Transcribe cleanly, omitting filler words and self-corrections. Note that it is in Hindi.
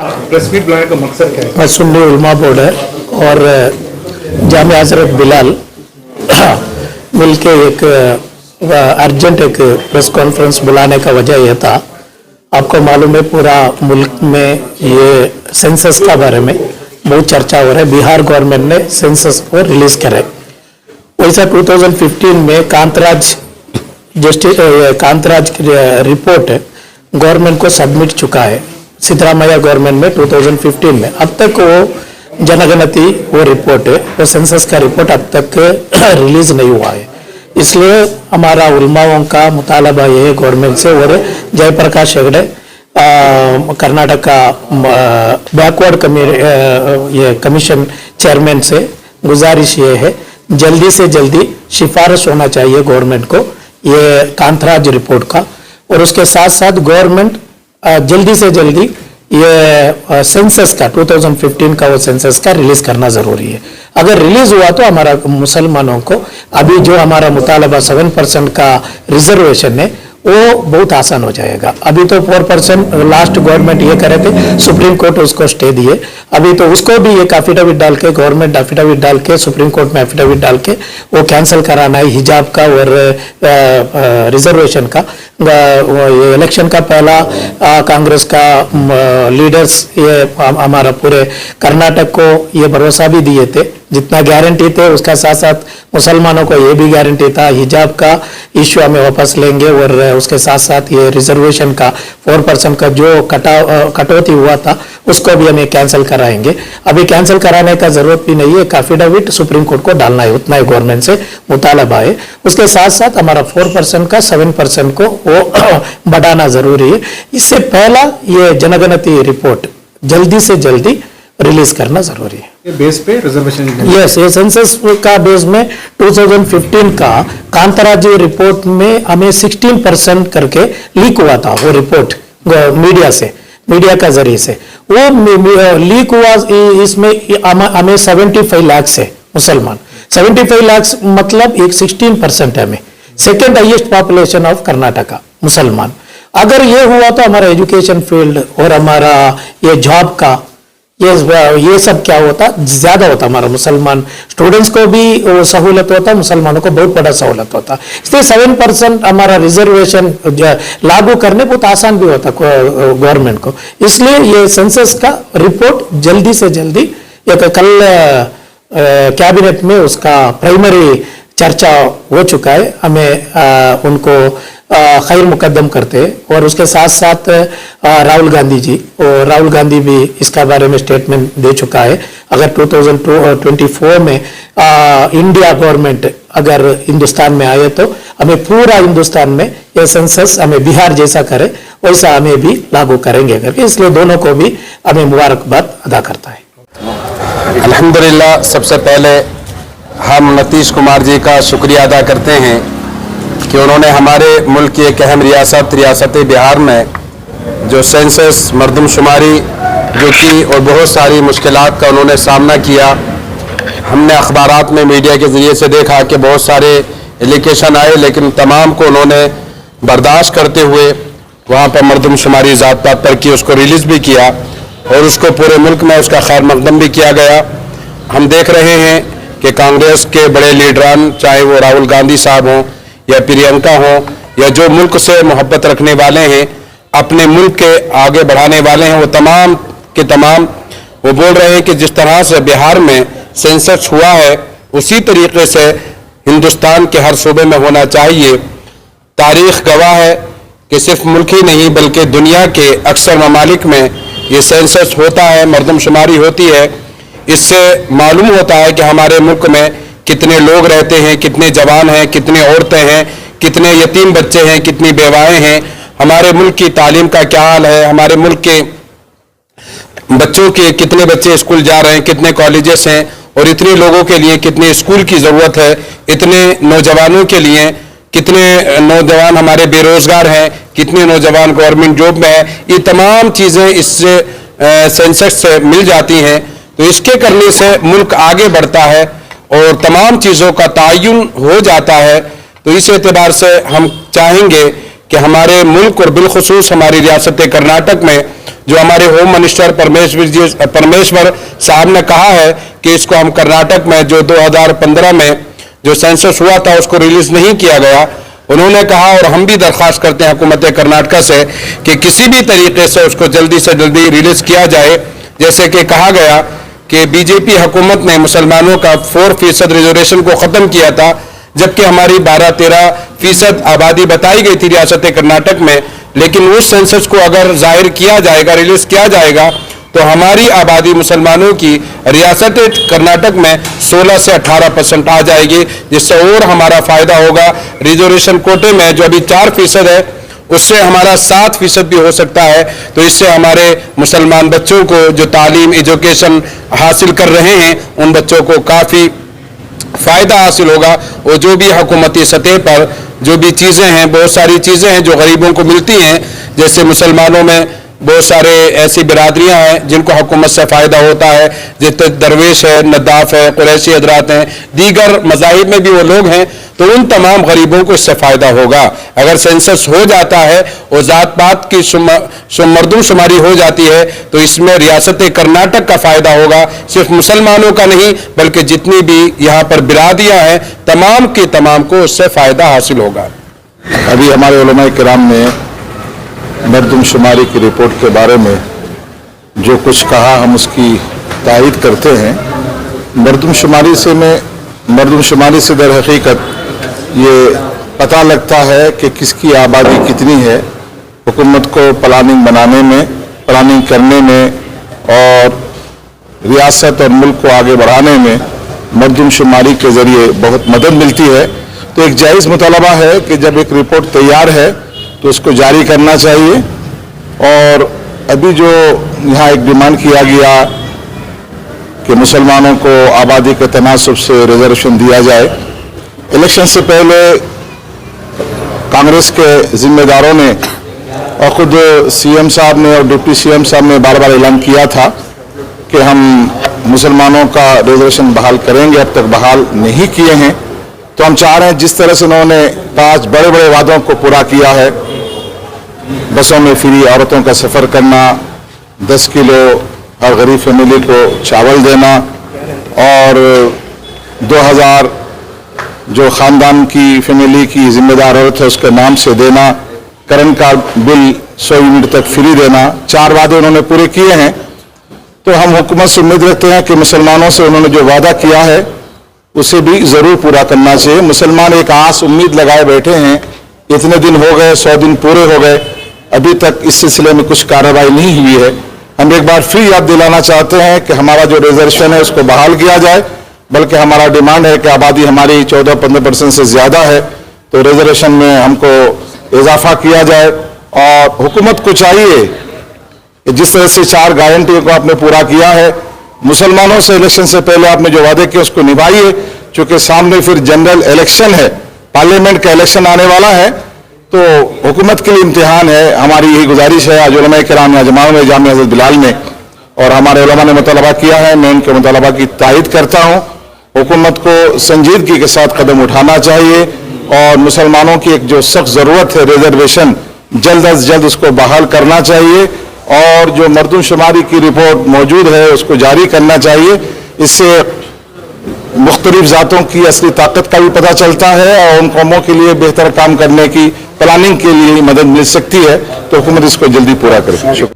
प्रेस मीट बुलाने का मकसद क्या है? सुन्नी उलमा बोर्ड है और जामिया हज़रत बिलाल मिलके एक अर्जेंट एक प्रेस कॉन्फ्रेंस बुलाने का वजह यह था। आपको मालूम है पूरा मुल्क में ये सेंसस का बारे में बहुत चर्चा हो रहा है। बिहार गवर्नमेंट ने सेंसस को रिलीज करे। वैसा 2015 में कांतराज रिपोर्ट गवर्नमेंट को सबमिट चुका है, सिद्धरामैया गवर्नमेंट में 2015 में। अब तक वो जनगणति वो रिपोर्ट है, वो सेंसस का रिपोर्ट अब तक रिलीज नहीं हुआ है। इसलिए हमारा उलमाओं का मुतालबा ये है गवर्नमेंट से और जयप्रकाश हेगड़े कर्नाटक का बैकवर्ड कमीशन चेयरमैन से गुजारिश ये है जल्दी से जल्दी सिफारिश होना चाहिए गवर्नमेंट को ये कांतराज रिपोर्ट का, और उसके साथ साथ गवर्नमेंट जल्दी से जल्दी ये सेंसस का 2015 का वो सेंसस का रिलीज करना जरूरी है। अगर रिलीज हुआ तो हमारा मुसलमानों को अभी जो हमारा मुतालबा 7% का रिजर्वेशन है वो बहुत आसान हो जाएगा। अभी तो 4% लास्ट गवर्नमेंट ये करे थे, सुप्रीम कोर्ट उसको स्टे दिए। अभी तो उसको भी एक एफिडेविट डाल के गवर्नमेंट एफिडेविट डाल के सुप्रीम कोर्ट में एफिडेविट डाल के वो कैंसिल कराना है हिजाब का और रिजर्वेशन का। ये इलेक्शन का पहला कांग्रेस का लीडर्स ये हमारा पूरे कर्नाटक को ये भरोसा भी दिए थे, जितना गारंटी थे उसका साथ साथ मुसलमानों को ये भी गारंटी था हिजाब का इश्यू हमें वापस लेंगे और उसके साथ साथ ये रिजर्वेशन का 4% का जो कटौती हुआ था उसको भी हमें कैंसिल कराएंगे। अभी कैंसिल कराने का जरूरत भी नहीं है, एफिडेविट सुप्रीम कोर्ट को डालना है, उतना ही गवर्नमेंट से मुतालबा है। उसके साथ साथ हमारा 4% का 7% को वो बढ़ाना जरूरी है। इससे पहला ये जनगणति रिपोर्ट जल्दी से जल्दी रिलीज करना जरूरी है। ये बेस पे रिजर्वेशन यस, ये सेंसस का बेस में 2015 का कांतराज रिपोर्ट में हमें 16% करके लीक हुआ था वो रिपोर्ट मीडिया का जरिए से वो लीक हुआ। इसमें हमें 75 लाख से मुसलमान 75 लाख मतलब एक 16% है हमें, second highest population of Karnataka मुसलमान। अगर ये हुआ तो हमारा एजुकेशन फील्ड और हमारा ये जॉब का ये सब क्या होता ज्यादा होता, हमारा मुसलमान स्टूडेंट्स को भी सहूलत होता, मुसलमानों को बहुत बड़ा सहूलत होता। इसलिए 7% हमारा रिजर्वेशन लागू करने बहुत आसान भी होता गवर्नमेंट को। इसलिए ये सेंसस का रिपोर्ट जल्दी से जल्दी कल कैबिनेट में उसका प्राइमरी चर्चा हो चुका है। हमें उनको खैर मुकद्दम करते हैं और उसके साथ साथ राहुल गांधी भी इसका बारे में स्टेटमेंट दे चुका है। अगर 2024 में इंडिया गवर्नमेंट अगर हिंदुस्तान में आए तो हमें पूरा हिंदुस्तान में ये सेंसस हमें बिहार जैसा करे वैसा हमें भी लागू करेंगे करके, इसलिए दोनों को भी हमें मुबारकबाद अदा करता है। अल्हम्दुलिल्लाह, सबसे पहले हम नीतीश कुमार जी का शुक्रिया अदा करते हैं कि उन्होंने हमारे मुल्क की एक अहम रियासत बिहार में जो सेंसस मरदमशुमारी जो की और बहुत सारी मुश्किलात का उन्होंने सामना किया। हमने अखबारात में मीडिया के ज़रिए से देखा कि बहुत सारे एलिगेशन आए, लेकिन तमाम को उन्होंने बर्दाश्त करते हुए वहाँ पर मरदमशुमारी ज़ात पात पर की, उसको रिलीज़ भी किया और उसको पूरे मुल्क में उसका खैर मकदम भी किया गया। हम देख रहे हैं कि कांग्रेस के बड़े लीडरान, चाहे वो राहुल गांधी साहब हों या प्रियंका हो या जो मुल्क से मोहब्बत रखने वाले हैं, अपने मुल्क के आगे बढ़ाने वाले हैं, वो तमाम के तमाम वो बोल रहे हैं कि जिस तरह से बिहार में सेंसस हुआ है उसी तरीके से हिंदुस्तान के हर सूबे में होना चाहिए। तारीख गवाह है कि सिर्फ मुल्क ही नहीं बल्कि दुनिया के अक्सर ममालिक में ये सेंसस होता है, मरदमशुमारी होती है। इससे मालूम होता है कि हमारे मुल्क में कितने लोग रहते हैं, कितने जवान हैं, कितनी औरतें हैं, कितने यतीम बच्चे हैं, कितनी बेवाएं हैं, हमारे मुल्क की तालीम का क्या हाल है, हमारे मुल्क के बच्चों के कितने बच्चे स्कूल जा रहे हैं, कितने कॉलेजेस हैं और इतने लोगों के लिए कितने स्कूल की ज़रूरत है, इतने नौजवानों के लिए कितने नौजवान हमारे बेरोज़गार हैं, कितने नौजवान गवर्नमेंट जॉब में है। ये तमाम चीज़ें इससे सेंसस से मिल जाती हैं। तो इसके करने से मुल्क आगे बढ़ता है और तमाम चीज़ों का तयन हो जाता है। तो इस एतबार से हम चाहेंगे कि हमारे मुल्क और बिलखुसूस हमारी रियासत कर्नाटक में जो हमारे होम मिनिस्टर परमेश्वर साहब ने कहा है कि इसको हम कर्नाटक में जो 2015 में जो सेंसस हुआ था उसको रिलीज नहीं किया गया, उन्होंने कहा और हम भी दरख्वास्त करते हैं हुकूमत कर्नाटक से कि किसी भी तरीके से उसको जल्दी से जल्दी रिलीज किया जाए। जैसे कि कहा गया कि बीजेपी हुकूमत ने मुसलमानों का 4% रिजर्वेशन को ख़त्म किया था, जबकि हमारी 12-13% आबादी बताई गई थी रियासत कर्नाटक में, लेकिन उस सेंसस को अगर जाहिर किया जाएगा, रिलीज किया जाएगा, तो हमारी आबादी मुसलमानों की रियासत कर्नाटक में 16 से 18% आ जाएगी, जिससे और हमारा फायदा होगा। रिजर्वेशन कोटे में जो अभी 4% है उससे हमारा 7% भी हो सकता है, तो इससे हमारे मुसलमान बच्चों को जो तालीम एजुकेशन हासिल कर रहे हैं उन बच्चों को काफ़ी फ़ायदा हासिल होगा। और जो भी हुकूमती सतह पर जो भी चीज़ें हैं, बहुत सारी चीज़ें हैं जो गरीबों को मिलती हैं, जैसे मुसलमानों में बहुत सारे ऐसी बिरादरियां हैं जिनको हुकूमत से फ़ायदा होता है, जैसे दरवेश है, नदाफ है, कुरैशी हजरात हैं, दीगर मज़ाहिब में भी वो लोग हैं, तो उन तमाम गरीबों को इससे फ़ायदा होगा। अगर सेंसस हो जाता है और ज़ात पात की मरदमशुमारी हो जाती है तो इसमें रियासत कर्नाटक का फ़ायदा होगा, सिर्फ मुसलमानों का नहीं बल्कि जितनी भी यहाँ पर बिरादरियाँ हैं तमाम की तमाम को उससे फ़ायदा हासिल होगा। अभी हमारे उलमा किराम ने मरदमशुमारी की रिपोर्ट के बारे में जो कुछ कहा हम उसकी तायीद करते हैं। मरदमशुमारी से दर हकीकत ये पता लगता है कि किसकी आबादी कितनी है। हुकूमत को प्लानिंग बनाने में, प्लानिंग करने में और रियासत और मुल्क को आगे बढ़ाने में मरदमशुमारी के ज़रिए बहुत मदद मिलती है। तो एक जायज़ मुतालबा है कि जब एक रिपोर्ट तैयार है तो उसको जारी करना चाहिए। और अभी जो यहाँ एक डिमांड किया गया कि मुसलमानों को आबादी के तनासब से रिजर्वेशन दिया जाए, इलेक्शन से पहले कांग्रेस के जिम्मेदारों ने और ख़ुद सीएम साहब ने और डिप्टी सीएम साहब ने बार बार ऐलान किया था कि हम मुसलमानों का रिजर्वेशन बहाल करेंगे, अब तक बहाल नहीं किए हैं। तो हम चाह रहे हैं जिस तरह से उन्होंने 5 बड़े बड़े वादों को पूरा किया है, बसों में फ्री औरतों का सफ़र करना, 10 किलो हर गरीब फैमिली को चावल देना और 2000 जो ख़ानदान की फैमिली की जिम्मेदार औरत है उसके नाम से देना, करंट का बिल 100 यूनिट तक फ्री देना, 4 वादे उन्होंने पूरे किए हैं। तो हम हुकूमत से उम्मीद रखते हैं कि मुसलमानों से उन्होंने जो वादा किया है उसे भी ज़रूर पूरा करना चाहिए। मुसलमान एक आस उम्मीद लगाए बैठे हैं, इतने दिन हो गए, 100 दिन पूरे हो गए, अभी तक इस सिलसिले में कुछ कार्रवाई नहीं हुई है। हम एक बार फिर याद दिलाना चाहते हैं कि हमारा जो रिजर्वेशन है उसको बहाल किया जाए, बल्कि हमारा डिमांड है कि आबादी हमारी 14-15% से ज़्यादा है तो रिजर्वेशन में हमको इजाफा किया जाए। और हुकूमत को चाहिए कि जिस तरह से 4 गारंटियों को आपने पूरा किया है, मुसलमानों से इलेक्शन से पहले आपने जो वादे किए उसको निभाइए, चूँकि सामने फिर जनरल इलेक्शन है, पार्लियामेंट का इलेक्शन आने वाला है, तो हुकूमत के लिए इम्तिहान है। हमारी यही गुजारिश है आज उलमा किराम जमाओं में, जामिया हज़रत बिलाल में, और हमारे उलमा ने मुतालबा किया है, मैं उनके मुतालबा की तायीद करता हूँ। हुकूमत को संजीदगी के साथ कदम उठाना चाहिए और मुसलमानों की एक जो सख्त ज़रूरत है रिजर्वेशन, जल्द अज जल्द उसको बहाल करना चाहिए और जो मरदमशुमारी की रिपोर्ट मौजूद है उसको जारी करना चाहिए। इससे मुख्तलिफ ज़ातों की असली ताकत का भी पता चलता है और उन कौमों के लिए बेहतर काम करने की प्लानिंग के लिए मदद मिल सकती है। तो हुकूमत इसको जल्दी पूरा करे। शुक्रिया।